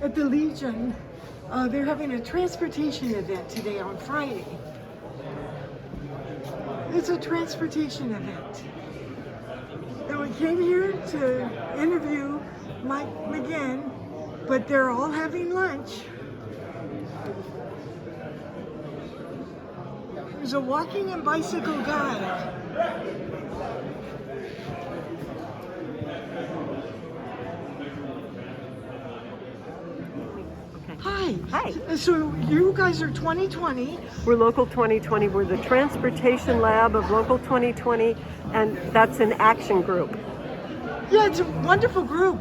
at the Legion. They're having a transportation event today on Friday. It's a transportation event. And we came here to interview Mike McGinn, but they're all having lunch. There's a walking and bicycle guide. Hi. Hi. So you guys are 2020. We're Local 2020. We're the Transportation Lab of Local 2020, and that's an action group. Yeah, it's a wonderful group.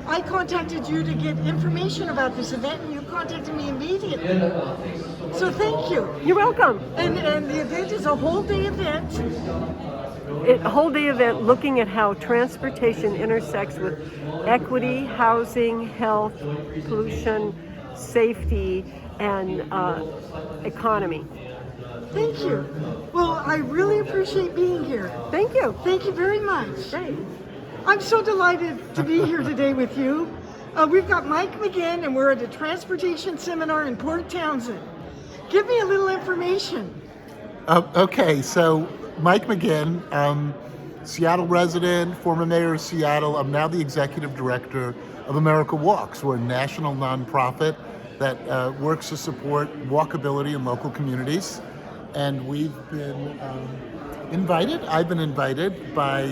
I contacted you to get information about this event, and you contacted me immediately. So thank you. You're welcome. And the event is a whole day event. A whole day event looking at how transportation intersects with equity, housing, health, pollution, safety, and economy. Thank you. Well, I really appreciate being here. Thank you. Thank you very much. Great. I'm so delighted to be here today with you. We've got Mike McGinn, and we're at a transportation seminar in Port Townsend. Give me a little information. Okay, so Mike McGinn, Seattle resident, former mayor of Seattle. I'm now the executive director of America Walks. We're a national nonprofit that works to support walkability in local communities. And we've been I've been invited by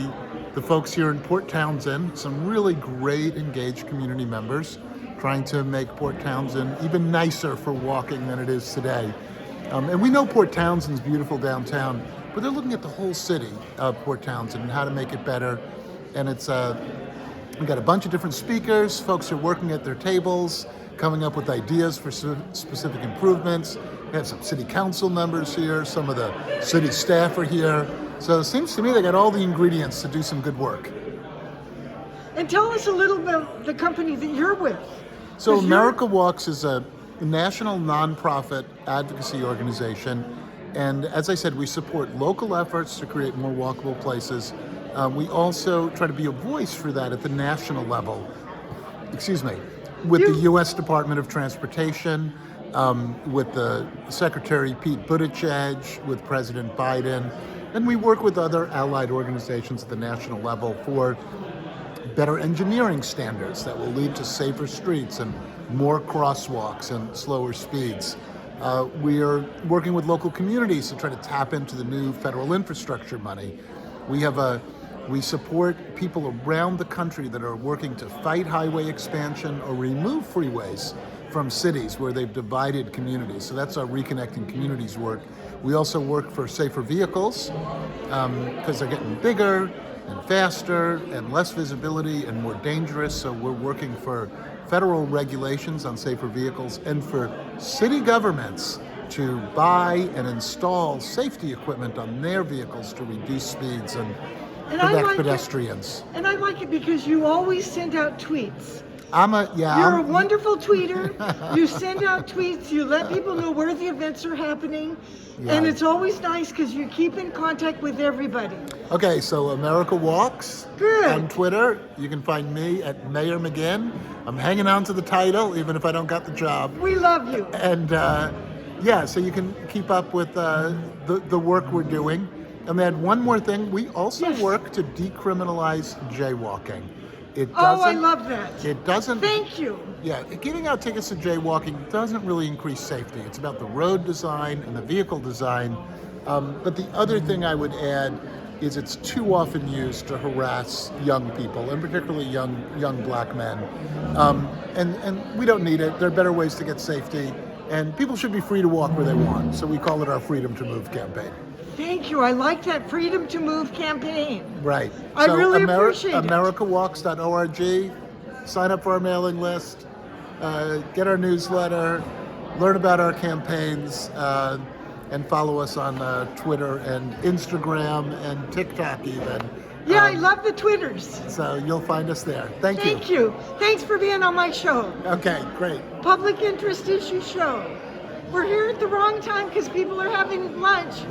the folks here in Port Townsend, some really great engaged community members, trying to make Port Townsend even nicer for walking than it is today. And we know Port Townsend's beautiful downtown, but they're looking at the whole city of Port Townsend and how to make it better. And it's we got a bunch of different speakers. Folks are working at their tables, coming up with ideas for specific improvements. We have some city council members here. Some of the city staff are here. So it seems to me they got all the ingredients to do some good work. And tell us a little about the company that you're with. So America Walks is a national nonprofit advocacy organization. And as I said, we support local efforts to create more walkable places. We also try to be a voice for that at the national level. With the U.S. Department of Transportation, with the Secretary Pete Buttigieg, with President Biden, and we work with other allied organizations at the national level for better engineering standards that will lead to safer streets and more crosswalks and slower speeds. We are working with local communities to try to tap into the new federal infrastructure money. We support people around the country that are working to fight highway expansion or remove freeways from cities where they've divided communities. So that's our Reconnecting Communities work. We also work for safer vehicles because they're getting bigger and faster and less visibility and more dangerous. So we're working for federal regulations on safer vehicles and for city governments to buy and install safety equipment on their vehicles to reduce speeds and protect pedestrians. And I like it because you always send out tweets. You're a wonderful tweeter. You send out tweets, you let people know where the events are happening, and it's always nice because you keep in contact with everybody. Okay, so America Walks. Good. On Twitter. You can find me at Mayor McGinn. I'm hanging on to the title, even if I don't got the job. We love you. And so you can keep up with the work we're doing. And then one more thing, we also work to decriminalize jaywalking. I love that. It doesn't. Thank you. Yeah, giving out tickets to jaywalking doesn't really increase safety. It's about the road design and the vehicle design. But the other thing I would add is it's too often used to harass young people, and particularly young black men. And we don't need it. There are better ways to get safety, and people should be free to walk where they want. So we call it our Freedom to Move campaign. Thank you. I like that Freedom to Move campaign. Right. I really appreciate it. AmericaWalks.org. Sign up for our mailing list. Get our newsletter. Learn about our campaigns. And follow us on Twitter and Instagram and TikTok even. Yeah, I love the Twitters. So you'll find us there. Thank you. Thank you. Thanks for being on my show. Okay, great. Public Interest Issue Show. We're here at the wrong time because people are having lunch.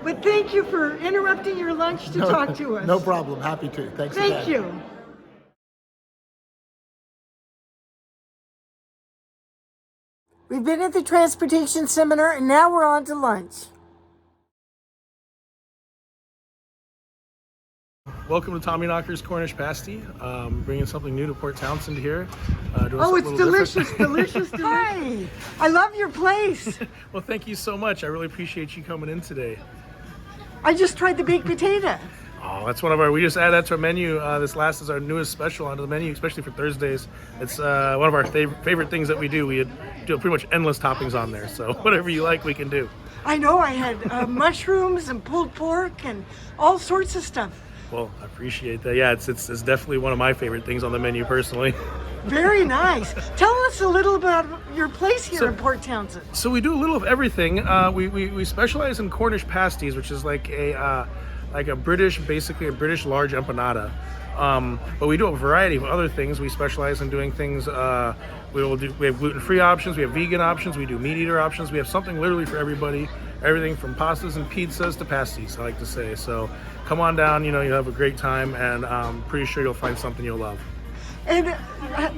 But thank you for interrupting your lunch to talk to us. No problem. Happy to. Thanks again. Thank you. We've been at the transportation seminar and now we're on to lunch. Welcome to TommyKnockers Cornish Pasty. Bringing something new to Port Townsend here. Oh, it's delicious, delicious, delicious. Hi, I love your place. Well, thank you so much. I really appreciate you coming in today. I just tried the baked potato. Oh, that's one of our, we just added that to our menu. This last is our newest special onto the menu, especially for Thursdays. It's one of our favorite things that we do. We do pretty much endless toppings on there. So whatever you like, we can do. I know, I had mushrooms and pulled pork and all sorts of stuff. Well, I appreciate that. Yeah, it's definitely one of my favorite things on the menu personally. Very nice. Tell us a little about your place here in Port Townsend. So we do a little of everything. We specialize in Cornish pasties, which is like a basically a British large empanada. But we do a variety of other things. We specialize in doing things. We have gluten-free options. We have vegan options. We do meat eater options. We have something literally for everybody. Everything from pastas and pizzas to pasties, I like to say. So come on down. You'll have a great time, and I'm pretty sure you'll find something you'll love. And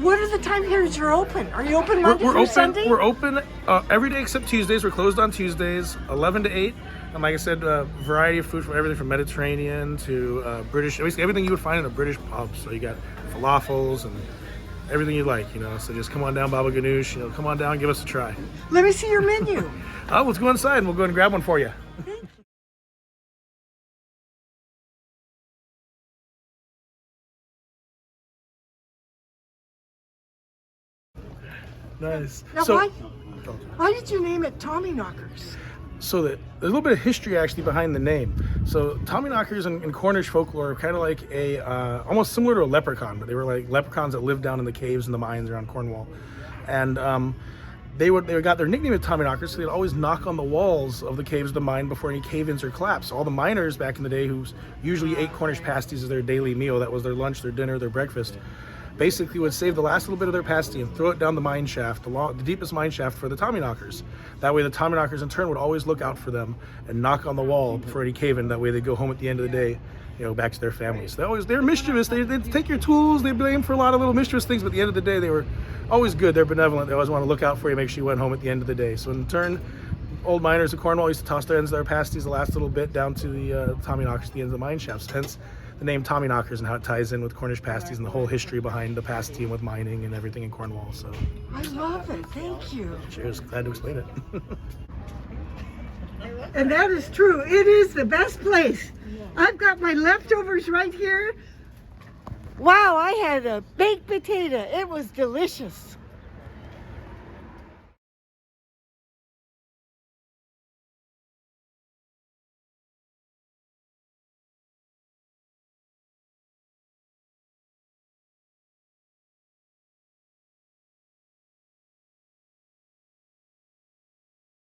what are the time periods you're open? Are you open Monday through Sunday? We're open every day except Tuesdays. We're closed on Tuesdays, 11 to 8. And like I said, variety of food from everything from Mediterranean to British, basically everything you would find in a British pub. So you got falafels and everything you like, So just come on down, Baba Ganoush, come on down, give us a try. Let me see your menu. Let's go inside and we'll go and grab one for you. Nice. Now, why did you name it TommyKnockers? So there's a little bit of history actually behind the name. So TommyKnockers in Cornish folklore are kind of like almost similar to a leprechaun, but they were like leprechauns that lived down in the caves and the mines around Cornwall. And they got their nickname of TommyKnockers, so they'd always knock on the walls of the caves of the mine before any cave-ins or collapse. All the miners back in the day, who usually ate Cornish pasties as their daily meal, that was their lunch, their dinner, their breakfast, basically would save the last little bit of their pasty and throw it down the mine shaft, the deepest mine shaft for the TommyKnockers. That way the TommyKnockers in turn would always look out for them and knock on the wall before any cave-in. That way they'd go home at the end of the day, back to their families. They're mischievous. They'd take your tools. They'd blame for a lot of little mischievous things, but at the end of the day, they were always good. They're benevolent. They always want to look out for you, make sure you went home at the end of the day. So in turn, old miners of Cornwall used to toss their ends of their pasties the last little bit down to the TommyKnockers at the end of the mine shafts. Hence the name TommyKnockers and how it ties in with Cornish pasties and the whole history behind the pasty and with mining and everything in Cornwall. So I love it. Thank you. Cheers. Glad to explain it. And that is true. It is the best place. I've got my leftovers right here. Wow, I had a baked potato. It was delicious.